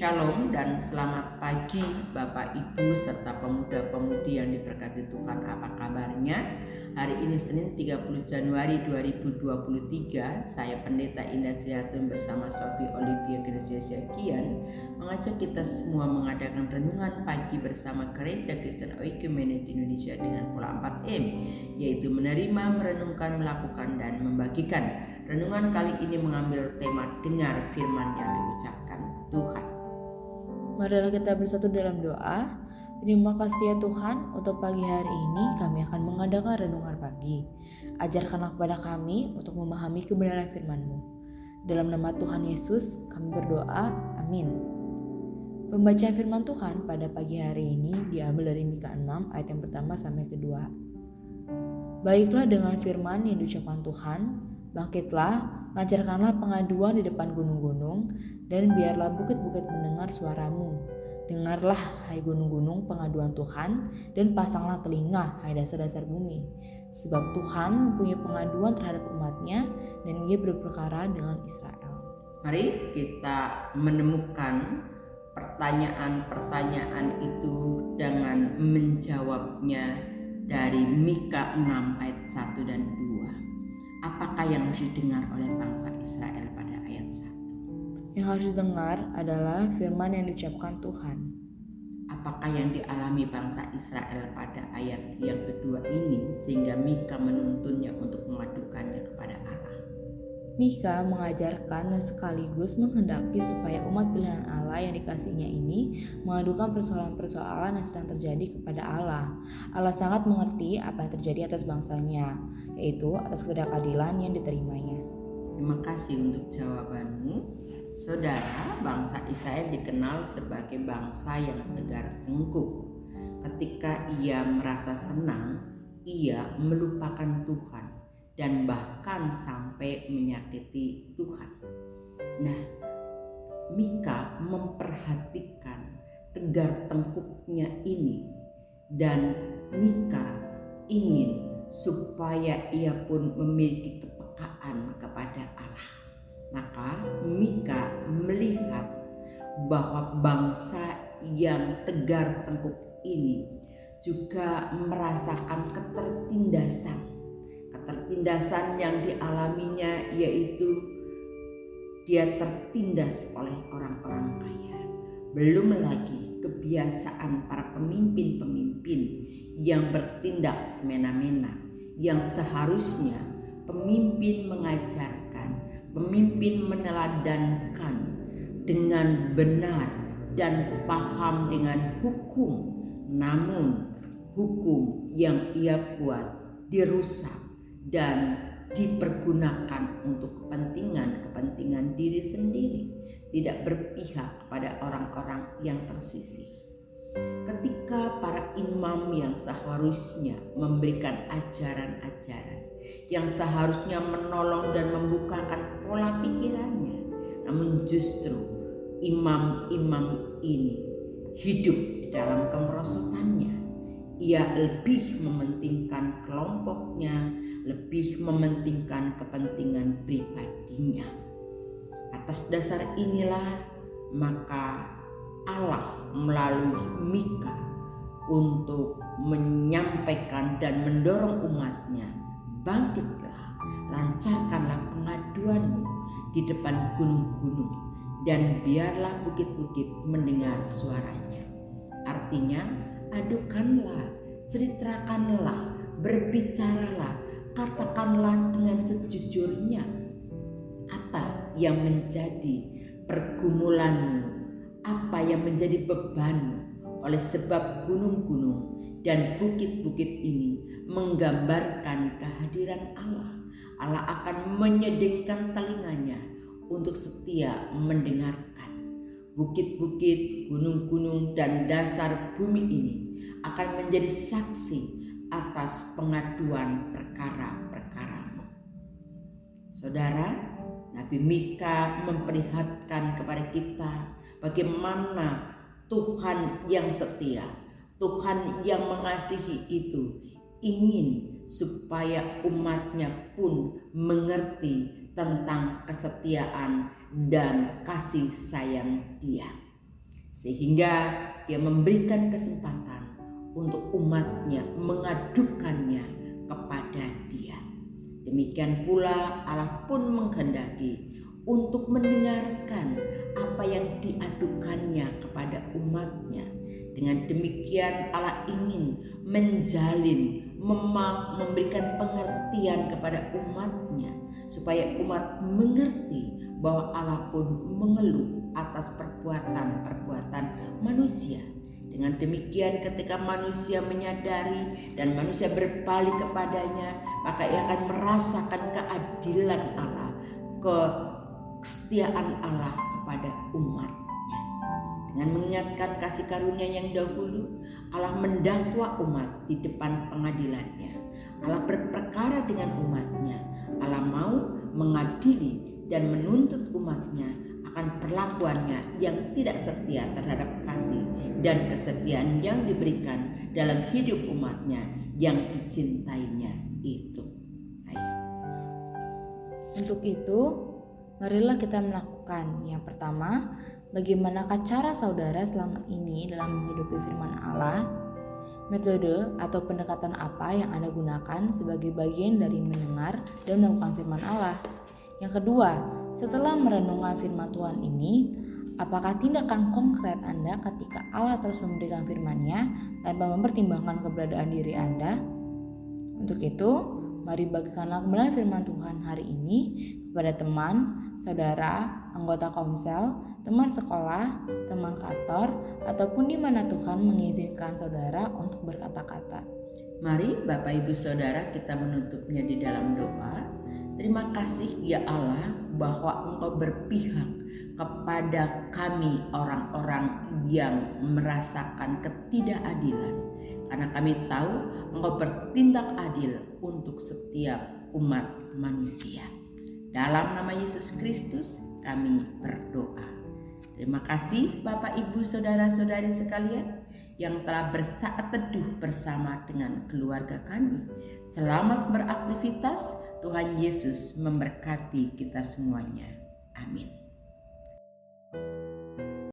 Shalom dan selamat pagi Bapak Ibu serta pemuda-pemudi yang diberkati Tuhan. Apa kabarnya? Hari ini Senin 30 Januari 2023, saya Pendeta Indah Sriatun bersama Sophie Olivia Gracia Syakian mengajak kita semua mengadakan renungan pagi bersama Gereja Kristen Oikumene di Indonesia dengan pola 4M, yaitu menerima, merenungkan, melakukan, dan membagikan. Renungan kali ini mengambil tema dengar firman yang diucapkan Tuhan. Marilah kita bersatu dalam doa. Terima kasih ya Tuhan, untuk pagi hari ini kami akan mengadakan renungan pagi. Ajarkanlah kepada kami untuk memahami kebenaran firman-Mu. Dalam nama Tuhan Yesus kami berdoa, amin. Pembacaan firman Tuhan pada pagi hari ini diambil dari Mika 6 ayat yang pertama sampai kedua. Baiklah dengan firman yang diucapkan Tuhan, bangkitlah, lancarkanlah pengaduan di depan gunung-gunung, dan biarlah bukit-bukit mendengar suaramu. Dengarlah, hai gunung-gunung, pengaduan Tuhan, dan pasanglah telinga, hai dasar-dasar bumi. Sebab Tuhan mempunyai pengaduan terhadap umatnya, dan Ia berperkara dengan Israel. Mari kita menemukan pertanyaan-pertanyaan itu dengan menjawabnya dari Mika 6 ayat 1 dan 2. Apakah yang harus didengar oleh bangsa Israel pada ayat 1? Yang harus didengar adalah firman yang diucapkan Tuhan. Apakah yang dialami bangsa Israel pada ayat yang kedua ini sehingga Mika menuntunnya untuk mengadukannya kepada Allah? Mika mengajarkan dan sekaligus menghendaki supaya umat pilihan Allah yang dikasihnya ini mengadukan persoalan-persoalan yang sedang terjadi kepada Allah. Allah sangat mengerti apa yang terjadi atas bangsanya, yaitu atas ketidakadilan yang diterimanya. Terima kasih untuk jawabanmu. Saudara, bangsa Israel dikenal sebagai bangsa yang tegar tengkuk. Ketika ia merasa senang, ia melupakan Tuhan dan bahkan sampai menyakiti Tuhan. Nah, Mika memperhatikan tegar tengkuknya ini, dan Mika ingin supaya ia pun memiliki kepekaan kepada Allah. Maka Mika melihat bahwa bangsa yang tegar tengkuk ini juga merasakan ketertindasan yang dialaminya, yaitu dia tertindas oleh orang-orang kaya. Belum lagi kebiasaan para pemimpin-pemimpin yang bertindak semena-mena, yang seharusnya pemimpin mengajarkan, pemimpin meneladankan dengan benar dan paham dengan hukum. Namun hukum yang ia buat dirusak dan dipergunakan untuk kepentingan diri sendiri, tidak berpihak kepada orang-orang yang tersisih. Ketika para imam yang seharusnya memberikan ajaran-ajaran, yang seharusnya menolong dan membukakan pola pikirannya, namun justru imam-imam ini hidup di dalam kemerosotannya. Ia lebih mementingkan kelompoknya, lebih mementingkan kepentingan pribadinya. Atas dasar inilah maka Allah melalui Mika untuk menyampaikan dan mendorong umatnya, bangkitlah, lancarkanlah pengaduanmu di depan gunung-gunung, dan biarlah bukit-bukit mendengar suaranya. Artinya, adukanlah, ceritakanlah, berbicaralah, katakanlah dengan sejujurnya apa yang menjadi pergumulanmu, apa yang menjadi bebanmu. Oleh sebab gunung-gunung dan bukit-bukit ini menggambarkan kehadiran Allah. Allah akan menyedengkan telinganya untuk setia mendengarkan. Bukit-bukit, gunung-gunung, dan dasar bumi ini akan menjadi saksi atas pengaduan perkara-perkaramu. Saudara, Nabi Mika memperlihatkan kepada kita bagaimana Tuhan yang setia, Tuhan yang mengasihi itu ingin supaya umatnya pun mengerti tentang kesetiaan dan kasih sayang Dia. sehingga Dia memberikan kesempatan untuk umatnya mengadukannya kepada Dia. Demikian pula Allah pun menghendaki untuk mendengarkan apa yang diadukannya kepada umatnya. Dengan demikian Allah ingin menjalin, memberikan pengertian kepada umatnya, supaya umat mengerti bahwa Allah pun mengeluh atas perbuatan-perbuatan manusia. Dengan demikian ketika manusia menyadari dan manusia berbalik kepadanya, maka ia akan merasakan keadilan Allah, kesetiaan Allah kepada umatnya. Dengan mengingatkan kasih karunia yang dahulu, Allah mendakwa umat di depan pengadilannya. Allah berperkara dengan umatnya. Allah mau mengadili dan menuntut umatnya akan perlakuannya yang tidak setia terhadap kasih dan kesetiaan yang diberikan dalam hidup umatnya yang dicintainya itu. Untuk itu, marilah kita melakukan. Yang pertama, bagaimanakah cara saudara selama ini dalam menghidupi firman Allah? Metode atau pendekatan apa yang Anda gunakan sebagai bagian dari mendengar dan melakukan firman Allah? Yang kedua, setelah merenungkan firman Tuhan ini, apakah tindakan konkret Anda ketika Allah terus memberikan firman-Nya tanpa mempertimbangkan keberadaan diri Anda? Untuk itu, mari bagikanlah kebenaran firman Tuhan hari ini kepada teman, saudara, anggota komsel, teman sekolah, teman kantor, ataupun di mana Tuhan mengizinkan saudara untuk berkata-kata. Mari Bapak Ibu Saudara kita menutupnya di dalam doa. Terima kasih ya Allah bahwa Engkau berpihak kepada kami orang-orang yang merasakan ketidakadilan. Karena kami tahu Engkau bertindak adil untuk setiap umat manusia. Dalam nama Yesus Kristus kami berdoa. Terima kasih Bapak Ibu Saudara-saudari sekalian yang telah bersaat teduh bersama dengan keluarga kami. Selamat beraktivitas. Tuhan Yesus memberkati kita semuanya. Amin.